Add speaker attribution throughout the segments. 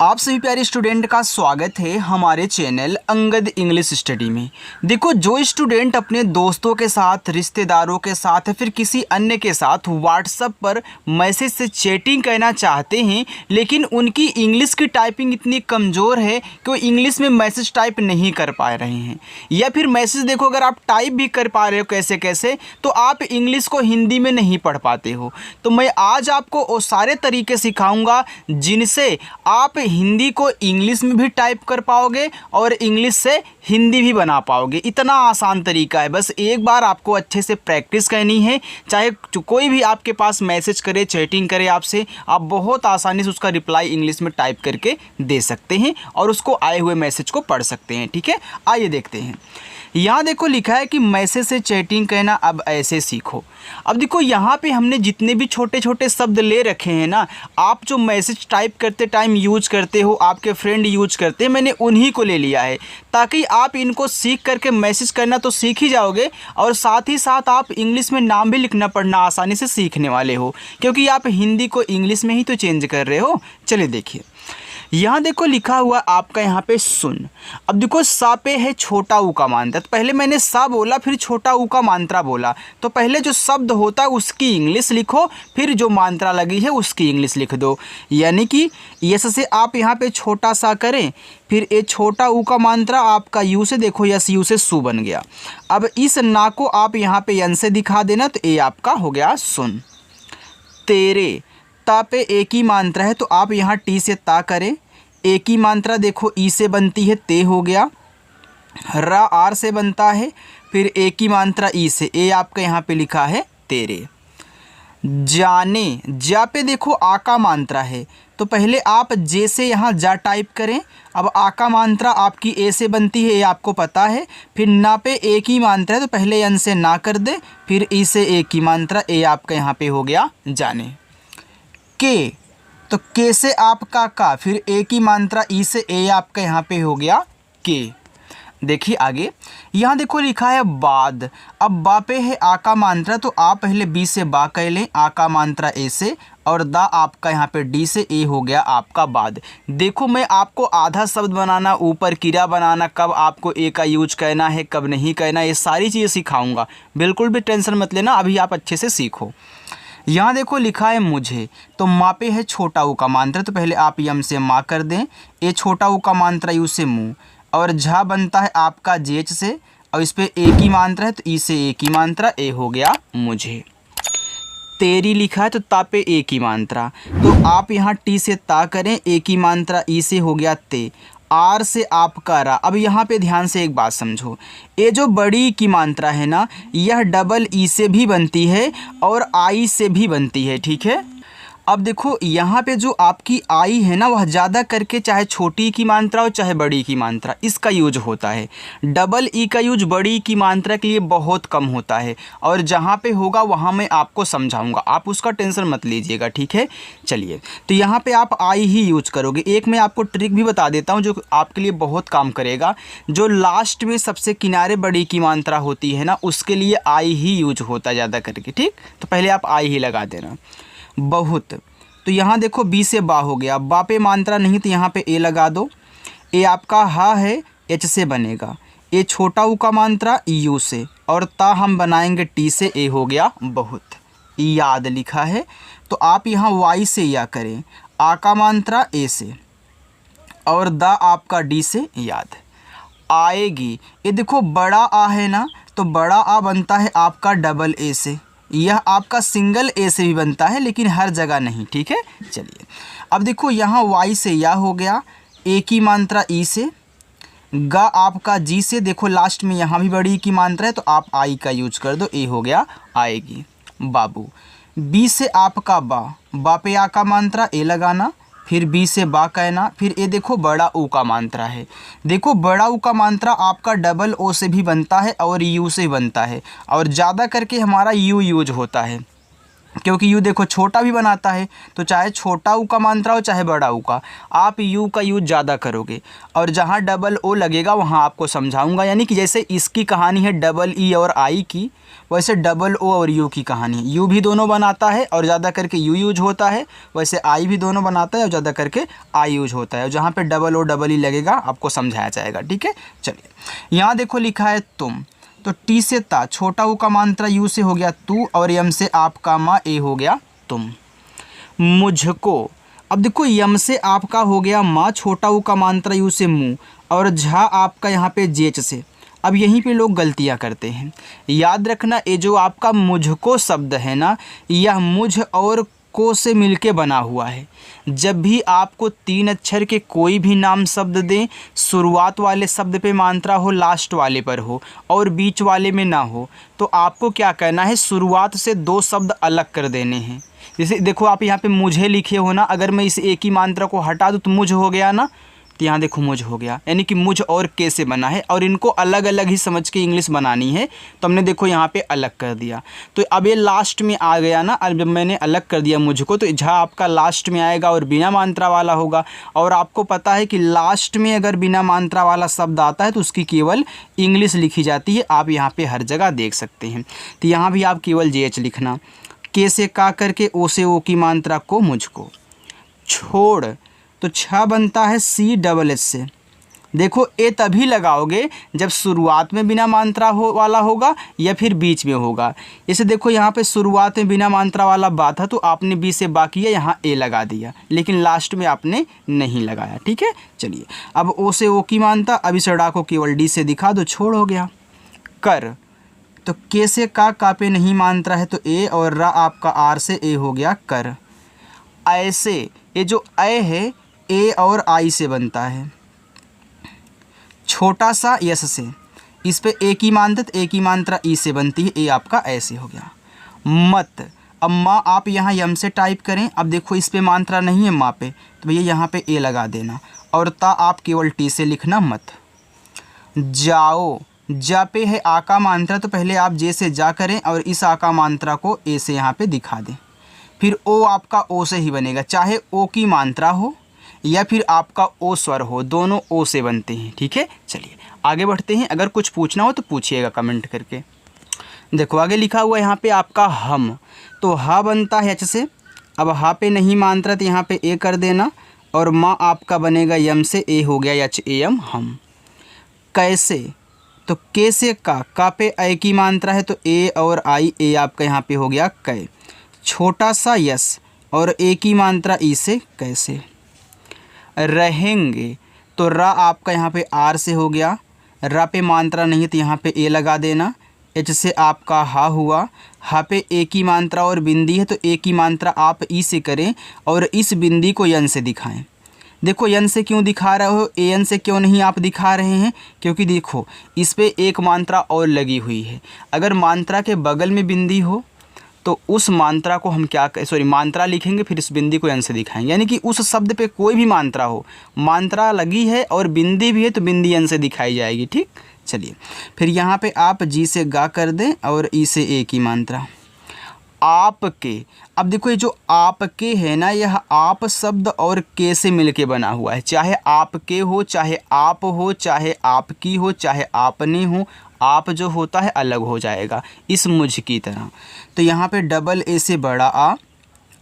Speaker 1: आप सभी प्यारे स्टूडेंट का स्वागत है हमारे चैनल अंगद इंग्लिश स्टडी में। देखो, जो स्टूडेंट अपने दोस्तों के साथ, रिश्तेदारों के साथ या फिर किसी अन्य के साथ व्हाट्सएप पर मैसेज से चैटिंग करना चाहते हैं, लेकिन उनकी इंग्लिश की टाइपिंग इतनी कमज़ोर है कि वो इंग्लिश में मैसेज टाइप नहीं कर पा रहे हैं, या फिर मैसेज देखो अगर आप टाइप भी कर पा रहे हो कैसे कैसे, तो आप इंग्लिश को हिंदी में नहीं पढ़ पाते हो। तो मैं आज आपको वो सारे तरीके सिखाऊँगा जिनसे आप हिंदी को इंग्लिश में भी टाइप कर पाओगे और इंग्लिश से हिंदी भी बना पाओगे। इतना आसान तरीका है, बस एक बार आपको अच्छे से प्रैक्टिस करनी है। चाहे कोई भी आपके पास मैसेज करे, चैटिंग करे आपसे, आप बहुत आसानी से उसका रिप्लाई इंग्लिश में टाइप करके दे सकते हैं और उसको आए हुए मैसेज को पढ़ सकते हैं। ठीक है, आइए देखते हैं। यहाँ देखो लिखा है कि मैसेज से चैटिंग करना अब ऐसे सीखो। अब देखो यहाँ पे हमने जितने भी छोटे छोटे शब्द ले रखे हैं ना, आप जो मैसेज टाइप करते टाइम यूज करते हो, आपके फ्रेंड यूज करते हैं, मैंने उन्हीं को ले लिया है ताकि आप इनको सीख करके मैसेज करना तो सीख ही जाओगे और साथ ही साथ आप इंग्लिश में नाम भी लिखना पढ़ना आसानी से सीखने वाले हो, क्योंकि आप हिंदी को इंग्लिश में ही तो चेंज कर रहे हो। चलिए देखिए, यहाँ देखो लिखा हुआ आपका यहाँ पे सुन। अब देखो सा पे है छोटा ऊ का मात्रा, तो पहले मैंने सा बोला फिर छोटा ऊ का मात्रा बोला, तो पहले जो शब्द होता है उसकी इंग्लिश लिखो, फिर जो मात्रा लगी है उसकी इंग्लिश लिख दो। यानी कि यस से आप यहाँ पे छोटा सा करें, फिर ये छोटा ऊ का मात्रा आपका यू से, देखो यस यू से सू बन गया। अब इस ना को आप यहाँ पे यन से दिखा देना, तो ये आपका हो गया सुन। तेरे ता पे एक ही मात्रा है, तो आप यहाँ टी से ता करें, एक ही मात्रा देखो ई से बनती है, ते हो गया। रा आर से बनता है, फिर एक ही मात्रा ई से, ए आपका यहाँ पे लिखा है तेरे। जाने जा पे देखो आ का मात्रा है, तो पहले आप जे से यहाँ जा टाइप करें। अब आ का मात्रा आपकी ए से बनती है, ये आपको पता है। फिर ना पे एक ही मात्रा है, तो पहले एन से ना कर दे, फिर ई से एक ही मात्रा, ए आपका यहाँ पे हो गया जाने। के तो के से आपका का, फिर एक ही मात्रा ई से, ए आपका यहाँ पे हो गया के। देखिए आगे, यहाँ देखो लिखा है बाद। अब बा पे है आ का मात्रा, तो आप पहले बी से बा कह लें, आ का मात्रा ए से, और दा आपका यहाँ पे डी से, ए हो गया आपका बाद। देखो मैं आपको आधा शब्द बनाना, ऊपर किरा बनाना, कब आपको ए का यूज करना है कब नहीं करना, ये सारी चीज़ें सिखाऊंगा। बिल्कुल भी टेंशन मत लेना, अभी आप अच्छे से सीखो। यहाँ देखो लिखा है मुझे, तो माँ पे है छोटा ऊ का मात्रा, तो पहले आप यम से माँ कर दें, ए छोटा ऊ का मात्रा यू से मुँह, और झा बनता है आपका जेच से, और इस पे एक ही मात्रा है, तो ई से एक ही मात्रा, ए हो गया मुझे। तेरी लिखा है, तो ता पे एक ही मात्रा, तो आप यहाँ टी से ता करें, एक ही मात्रा, ई से हो गया ते। आर से आपका रा। अब यहाँ पे ध्यान से एक बात समझो, ये जो बड़ी की मात्रा है ना, यह डबल ई से भी बनती है और आई से भी बनती है। ठीक है, अब देखो यहाँ पे जो आपकी आई है ना, वह ज़्यादा करके चाहे छोटी की मात्रा हो चाहे बड़ी की मात्रा, इसका यूज होता है। डबल ई का यूज बड़ी की मात्रा के लिए बहुत कम होता है, और जहाँ पे होगा वहाँ मैं आपको समझाऊंगा, आप उसका टेंशन मत लीजिएगा। ठीक है, चलिए, तो यहाँ पे आप आई ही यूज करोगे। एक मैं आपको ट्रिक भी बता देता हूँ जो आपके लिए बहुत काम करेगा। जो लास्ट में सबसे किनारे बड़ी की मात्रा होती है ना, उसके लिए आई ही यूज होता है ज़्यादा करके। ठीक, तो पहले आप आई ही लगा देना। बहुत, तो यहाँ देखो बी से बा हो गया, बा पे मात्रा नहीं तो यहाँ पे ए लगा दो, ए आपका हा है, एच से बनेगा, ए छोटा ऊ का मात्रा यू से, और ता हम बनाएंगे टी से, ए हो गया बहुत। याद लिखा है, तो आप यहाँ वाई से या करें, आ का मात्रा ए से, और दा आपका डी से याद। आएगी, ये देखो बड़ा आ है ना, तो बड़ा आ बनता है आपका डबल ए से, यह आपका सिंगल ए से भी बनता है लेकिन हर जगह नहीं। ठीक है, चलिए अब देखो यहाँ वाई से या हो गया, ए की मात्रा ई से, गा आपका जी से, देखो लास्ट में यहाँ भी बड़ी की मात्रा है तो आप आई का यूज कर दो, ए हो गया आएगी। बाबू, बी से आपका बा पे आ का मात्रा ए लगाना, फिर बी से बा कहना, फिर ए देखो बड़ा ऊ का मात्रा है, देखो बड़ा ऊ का मात्रा आपका डबल ओ से भी बनता है और यू से बनता है, और ज़्यादा करके हमारा यू यूज होता है। क्योंकि यू देखो छोटा भी बनाता है, तो चाहे छोटा ऊ का मात्रा हो चाहे बड़ा ऊ का, आप यू का यूज ज़्यादा करोगे। और जहाँ डबल ओ लगेगा वहाँ आपको समझाऊंगा, यानी कि जैसे इसकी कहानी है डबल ई और आई की, वैसे डबल ओ और यू की कहानी है। यू भी दोनों बनाता है और ज़्यादा करके यू यूज होता है, वैसे आई भी दोनों बनाता है और ज़्यादा करके आई यूज होता है। और जहाँ पे डबल ओ डबल ई लगेगा आपको समझाया जाएगा, ठीक है। चलिए यहाँ देखो लिखा है तुम, तो टी से ता, छोटा ऊ का मात्रा यू से हो गया तू, और यम से आपका माँ ए हो गया तुम। मुझको, अब देखो यम से आपका हो गया माँ, छोटा ऊ का मात्रा यू से मुँह, और झा आपका यहाँ पे जेच से। अब यहीं पे लोग गलतियाँ करते हैं। याद रखना ये जो आपका मुझको शब्द है ना, यह मुझ और को से मिलके बना हुआ है। जब भी आपको 3 अक्षर के कोई भी नाम शब्द दें, शुरुआत वाले शब्द पे मात्रा हो, लास्ट वाले पर हो और बीच वाले में ना हो, तो आपको क्या करना है, शुरुआत से 2 शब्द अलग कर देने हैं। जैसे देखो आप यहाँ पे मुझे लिखे हो ना, अगर मैं इस एक ही मात्रा को हटा दूँ तो मुझ हो गया ना, तो यहाँ देखो मुझ हो गया, यानी कि मुझ और के से बना है, और इनको अलग अलग ही समझ के इंग्लिश बनानी है। तो हमने देखो यहाँ पे अलग कर दिया, तो अब ये लास्ट में आ गया ना। अब जब मैंने अलग कर दिया मुझको, तो झा आपका लास्ट में आएगा और बिना मात्रा वाला होगा। और आपको पता है कि लास्ट में अगर बिना मात्रा वाला शब्द आता है तो उसकी केवल इंग्लिश लिखी जाती है। आप यहाँ पर हर जगह देख सकते हैं। तो यहाँ भी आप केवल JH लिखना, के से का करके ओ से ओ की मात्रा को मुझको। छोड़, तो छ बनता है CHH से। देखो ए तभी लगाओगे जब शुरुआत में बिना मात्रा वाला होगा या फिर बीच में होगा। जैसे देखो यहाँ पे शुरुआत में बिना मात्रा वाला बा था, तो आपने बी से बा किया, यहाँ ए लगा दिया, लेकिन लास्ट में आपने नहीं लगाया, ठीक है। चलिए अब ओ से ओ की मात्रा, अब इस डा को केवल डी से दिखा दो, छोड़ हो गया। कर, तो के से का पे नहीं मात्रा है तो ए, और रा आपका आर से ए हो गया कर। ऐसे, ये जो ए है ए और आई से बनता है, छोटा सा यस से, इस पे ए की मात्रा, ए की मात्रा ई से बनती है, ए आपका ऐसे हो गया। मत, अब माँ आप यहाँ यम से टाइप करें, अब देखो इस पे मात्रा नहीं है माँ पे, तो भैया यहाँ पे ए लगा देना, और ता आप केवल टी से लिखना मत। जाओ, जा पे है आ का मात्रा, तो पहले आप जे से जा करें और इस आ का मात्रा को ए से यहाँ पे दिखा दें। फिर ओ आपका ओ से ही बनेगा, चाहे ओ की मात्रा हो या फिर आपका ओ स्वर हो, दोनों ओ से बनते हैं, ठीक है। चलिए आगे बढ़ते हैं, अगर कुछ पूछना हो तो पूछिएगा कमेंट करके। देखो आगे लिखा हुआ है यहाँ पे आपका हम, तो हा बनता है H से। अब हा पे नहीं मात्रा तो यहाँ पे ए कर देना, और माँ आपका बनेगा यम से, ए हो गया HAM हम। कैसे, तो के से का पे ए की मात्रा है तो ए और आई, ए आपका यहाँ पे हो गया कै। छोटा सा यस और ए की मात्रा ई से कैसे। रहेंगे, तो रा आपका यहाँ पे आर से हो गया, रा पे मात्रा नहीं तो यहाँ पे ए लगा देना। एच से आपका हा हुआ, हा पे ए की मात्रा और बिंदी है तो ए की मात्रा आप ई से करें और इस बिंदी को यन से दिखाएं। देखो यन से क्यों दिखा रहे हो, ए एन से क्यों नहीं आप दिखा रहे हैं, क्योंकि देखो इस पे एक मात्रा और लगी हुई है। अगर मात्रा के बगल में बिंदी हो तो उस मात्रा को हम क्या मात्रा लिखेंगे, फिर इस बिंदी को यन से दिखाएंगे। यानी कि उस शब्द पे कोई भी मात्रा हो, मात्रा लगी है और बिंदी भी है तो बिंदी यन से दिखाई जाएगी, ठीक। चलिए फिर यहाँ पे आप जी से गा कर दें और ई से ए की मात्रा। आपके, अब देखो ये जो आपके है ना, यह आप शब्द और के से मिलके बना हुआ है। चाहे आपके हो, चाहे आप हो, चाहे आपकी हो, चाहे आपने हो, आप जो होता है अलग हो जाएगा इस मुझ की तरह। तो यहाँ पे डबल ए से बड़ा आ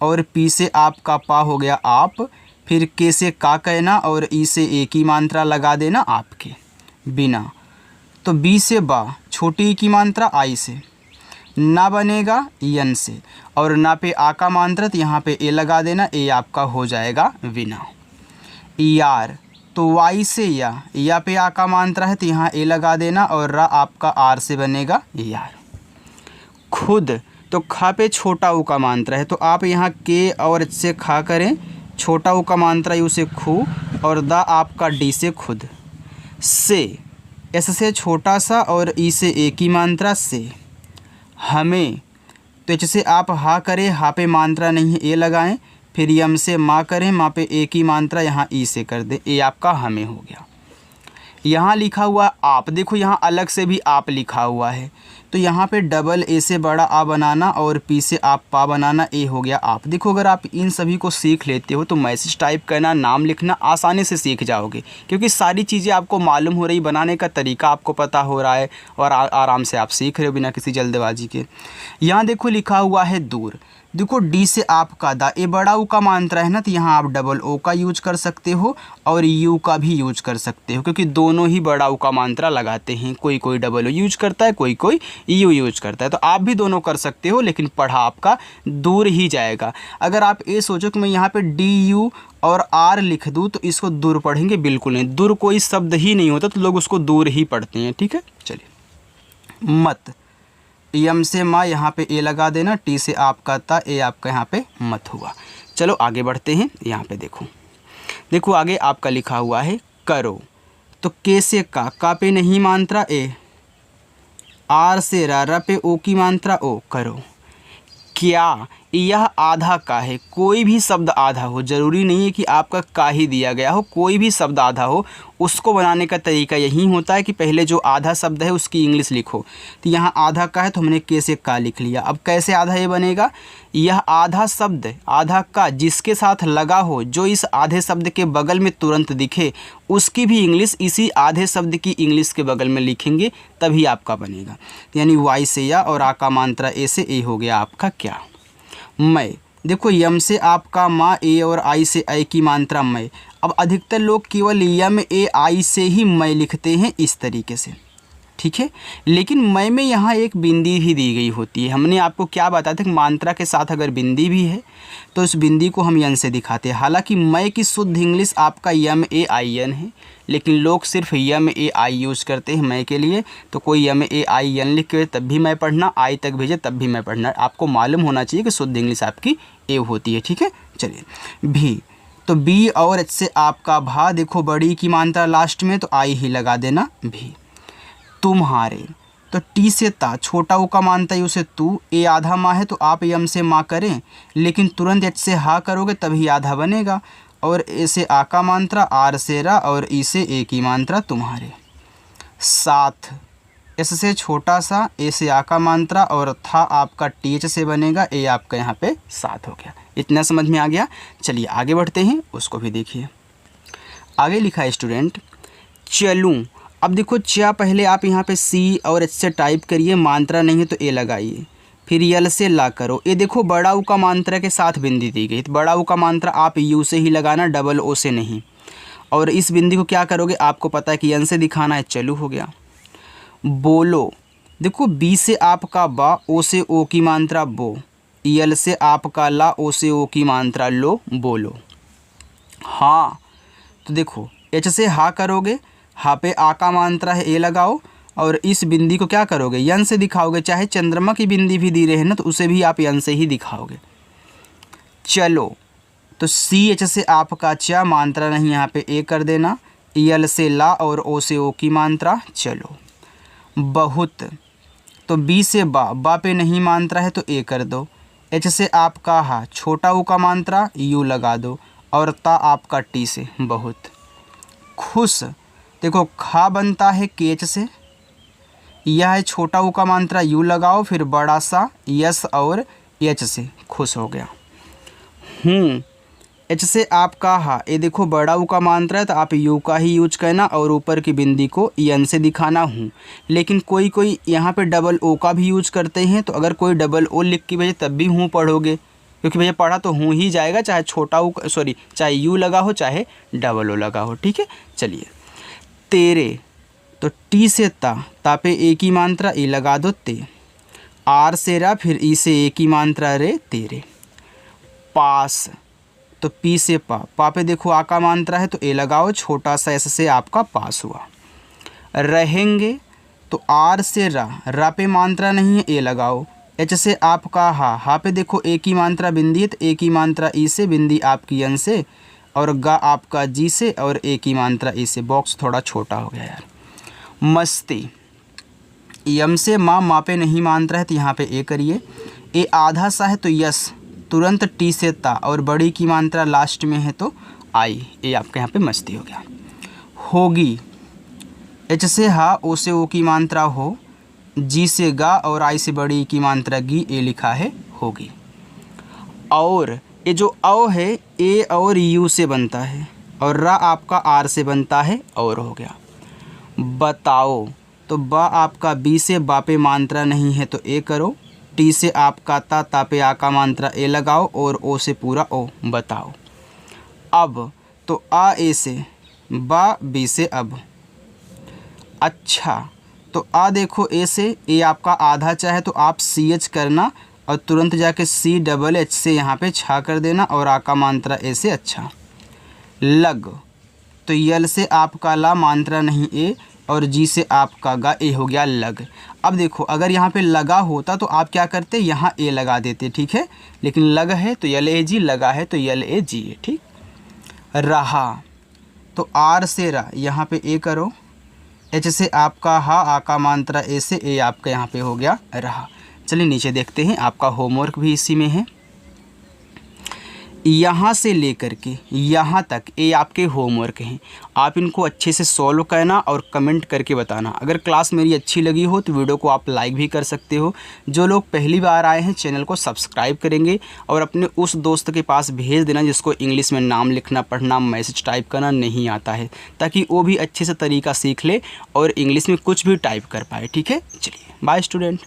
Speaker 1: और पी से आपका पा हो गया आप, फिर के से का कहना और ई से ए की मात्रा लगा देना आपके बिना। तो बी से बा, छोटी की मात्रा आई से, ना बनेगा यन से, और ना पे आ का मात्रा तो यहाँ पे ए लगा देना, ए आपका हो जाएगा बिना। यार, तो वाई से या पे आ का मात्रा है तो यहाँ ए लगा देना और रा आपका आर से बनेगा यार। खुद, तो खा पे छोटा ऊ का मात्रा है तो आप यहाँ के और एच से खा करें, छोटा ऊ का मात्रा यू से खू और दा आपका डी से खुद। से, एस से छोटा सा और ई से ए की मात्रा से। हमें, तो एच से आप हा करें, हा पे मात्रा नहीं है ए लगाएं, फिर यम से माँ करें, माँ पे ए की मात्रा यहाँ ई से कर दें, ए आपका हमें हो गया। यहाँ लिखा हुआ आप, देखो यहाँ अलग से भी आप लिखा हुआ है, तो यहाँ पे डबल ए से बड़ा आ बनाना और पी से आप पा बनाना, ए हो गया आप। देखो अगर आप इन सभी को सीख लेते हो तो मैसेज टाइप करना, नाम लिखना आसानी से सीख जाओगे, क्योंकि सारी चीज़ें आपको मालूम हो रही, बनाने का तरीका आपको पता हो रहा है और आराम से आप सीख रहे हो बिना किसी जल्दबाजी के। यहाँ देखो लिखा हुआ है दूर, देखो डी से आपका दा, ए बड़ा ऊ का मात्रा है ना, तो यहाँ आप डबल ओ का यूज कर सकते हो और यू का भी यूज कर सकते हो, क्योंकि दोनों ही बड़ा ऊ का मात्रा लगाते हैं। कोई कोई डबल ओ यूज करता है, कोई कोई यू यूज करता है, तो आप भी दोनों कर सकते हो, लेकिन पढ़ा आपका दूर ही जाएगा। अगर आप ये सोचो कि मैं यहाँ पे डी यू और आर लिख दूँ तो इसको दूर पढ़ेंगे, बिल्कुल नहीं, दूर कोई शब्द ही नहीं होता, तो लोग उसको दूर ही पढ़ते हैं। ठीक है, चलिए। मत, यम से माँ, यहाँ पे ए लगा देना, टी से आपका ता, ए आपका यहाँ पे मत हुआ। चलो आगे बढ़ते हैं। यहाँ पे देखो, देखो आगे आपका लिखा हुआ है करो, तो के से का पे नहीं मात्रा ए, आर से रा पे ओ की मात्रा ओ, करो। क्या, यह आधा का है, कोई भी शब्द आधा हो, ज़रूरी नहीं है कि आपका का ही दिया गया हो, कोई भी शब्द आधा हो, उसको बनाने का तरीका यही होता है कि पहले जो आधा शब्द है उसकी इंग्लिश लिखो। तो यहाँ आधा का है तो हमने के से का लिख लिया। अब कैसे आधा ये बनेगा, यह आधा शब्द, आधा का जिसके साथ लगा हो, जो इस आधे शब्द के बगल में तुरंत दिखे, उसकी भी इंग्लिश इसी आधे शब्द की इंग्लिश के बगल में लिखेंगे, तभी आपका बनेगा। यानी वाई से या और आ का मात्रा ए से, ए हो गया आपका क्या। मैं, देखो यम से आपका माँ, ए और आई से आई की मात्रा मैं। अब अधिकतर लोग केवल यम ए आई से ही मैं लिखते हैं इस तरीके से, ठीक है, लेकिन मैं में यहाँ एक बिंदी भी दी गई होती है। हमने आपको क्या बताया था कि मात्रा के साथ अगर बिंदी भी है तो इस बिंदी को हम यन से दिखाते हैं। हालांकि मैं की शुद्ध इंग्लिश आपका यम ए आई एन है, लेकिन लोग सिर्फ यम ए आई यूज़ करते हैं मैं के लिए, तो कोई यम ए आई एन लिख के तब भी मैं पढ़ना, आई तक भेजे तब भी मैं पढ़ना। आपको मालूम होना चाहिए कि शुद्ध इंग्लिश आपकी ए होती है। ठीक है, चलिए। भी, तो बी और एच से आपका भा, देखो बड़ी की मात्रा लास्ट में तो आई ही लगा देना, भी। तुम्हारे, तो टी से ता, छोटा ऊ का मानता है उसे तू, ए आधा माँ है तो आप यम से माँ करें, लेकिन तुरंत एच से हा करोगे तभी आधा बनेगा, और ए से आ का मात्रा, आर से रा और ई से ए की मात्रा तुम्हारे। साथ, एस से छोटा सा, ए से आ का मात्रा और था आपका टी एच से बनेगा, ए आपका यहाँ पे साथ हो गया। इतना समझ में आ गया। चलिए आगे बढ़ते हैं, उसको भी देखिए। आगे लिखा है स्टूडेंट चलूँ। अब देखो चा पहले आप यहाँ पे सी और एच से टाइप करिए, मात्रा नहीं है तो ए लगाइए, फिर यल से ला करो। ये देखो बड़ा ऊ का मात्रा के साथ बिंदी दी गई, तो बड़ा ऊ का मात्रा आप यू से ही लगाना, डबल ओ से नहीं। और इस बिंदी को क्या करोगे, आपको पता है कि यन से दिखाना है, चलू हो गया। बोलो, देखो बी से आपका बा, ओ से ओ की मात्रा बो, यल से आपका ला, ओ से ओ की मात्रा लो, बोलो। हाँ, तो देखो एच से हा करोगे, हा पे आ का मात्रा है, ए लगाओ, और इस बिंदी को क्या करोगे, यन से दिखाओगे। चाहे चंद्रमा की बिंदी भी दी रहे ना तो उसे भी आप यन से ही दिखाओगे। चलो, तो सी एच से आपका चा, मात्रा नहीं यहाँ पे ए कर देना, यल से ला और ओ से ओ की मात्रा, चलो। बहुत, तो बी से बा पे नहीं मात्रा है तो ए कर दो, एच से आपका हा, छोटा ऊ का मात्रा यू लगा दो, और ता आपका टी से, बहुत। खुश, देखो खा बनता है केच से, यह है छोटा ऊ का मात्रा यू लगाओ, फिर बड़ा सा यस और एच से, खुश हो गया। एच से आपका हा, ये देखो बड़ा ऊ का मात्रा है तो आप यू का ही यूज करना, और ऊपर की बिंदी को यन से दिखाना हूँ। लेकिन कोई कोई यहाँ पे डबल ओ का भी यूज करते हैं, तो अगर कोई डबल ओ लिख के भेजे तब भी हूँ पढ़ोगे, क्योंकि भैया पढ़ा तो हूँ ही जाएगा, चाहे छोटा ऊ चाहे यू लगा हो चाहे डबल ओ लगा हो। ठीक है, चलिए। तेरे, तो टी से ता पे ए की मात्रा, ए लगा दो, ते। आर से रा, फिर ई से ए की मात्रा, रे, तेरे। पास, तो पी से पा पे देखो आ का मात्रा है तो ए लगाओ, छोटा सा एस से आपका पास हुआ। रहेंगे, तो आर से रा पे मात्रा नहीं है, ए लगाओ, एच से आपका हा पे देखो ए की मात्रा बिंदी है तो ए की मात्रा ई से, बिंदी आपकी यन से, और गा आपका जी से, और ए की मात्रा ई से। बॉक्स थोड़ा छोटा हो गया यार। मस्ती, यम से माँ पे नहीं मात्रा है तो यहाँ पे ए करिए, ए आधा सा है तो यस, तुरंत टी से ता, और बड़ी की मात्रा लास्ट में है तो आई, ये आपके यहाँ पे मस्ती हो गया। होगी, एच से हा, ओ से ओ की मात्रा हो, जी से गा और आई से बड़ी की मात्रा गी, ए लिखा है होगी। और ये जो औ है ए और यू से बनता है और रा आपका आर से बनता है और हो गया। बताओ, तो बा आपका बी से बा पे मात्रा नहीं है तो ए करो, टी से आपका ता पे आ का मात्रा ए लगाओ और ओ से पूरा ओ बताओ। अब तो आ ए से, बा बी से अब। अच्छा, तो आ देखो ए से, ए आपका आधा चाहे तो आप सी एच करना और तुरंत जाके सी डबल एच से यहाँ पे छा कर देना और आ का मात्रा ए से अच्छा। लग, तो यल से आपका ला मात्रा नहीं ए और जी से आपका गा, ए हो गया लग। अब देखो अगर यहाँ पे लगा होता तो आप क्या करते, यहाँ ए लगा देते, ठीक है, लेकिन लग है तो यल ए जी, लगा है तो यल ए जी है, ठीक। रहा, तो आर से रा, यहाँ पे ए करो, एच से आपका हा, आ का मात्रा ए से, ए आपका यहाँ पे हो गया रहा। चलिए नीचे देखते हैं, आपका होमवर्क भी इसी में है। यहाँ से लेकर के यहाँ तक ये आपके होमवर्क हैं, आप इनको अच्छे से सॉल्व करना और कमेंट करके बताना। अगर क्लास मेरी अच्छी लगी हो तो वीडियो को आप लाइक भी कर सकते हो। जो लोग पहली बार आए हैं चैनल को सब्सक्राइब करेंगे और अपने उस दोस्त के पास भेज देना जिसको इंग्लिश में नाम लिखना, पढ़ना, मैसेज टाइप करना नहीं आता है, ताकि वो भी अच्छे से तरीका सीख ले और इंग्लिश में कुछ भी टाइप कर पाए, ठीक है। चलिए बाय स्टूडेंट।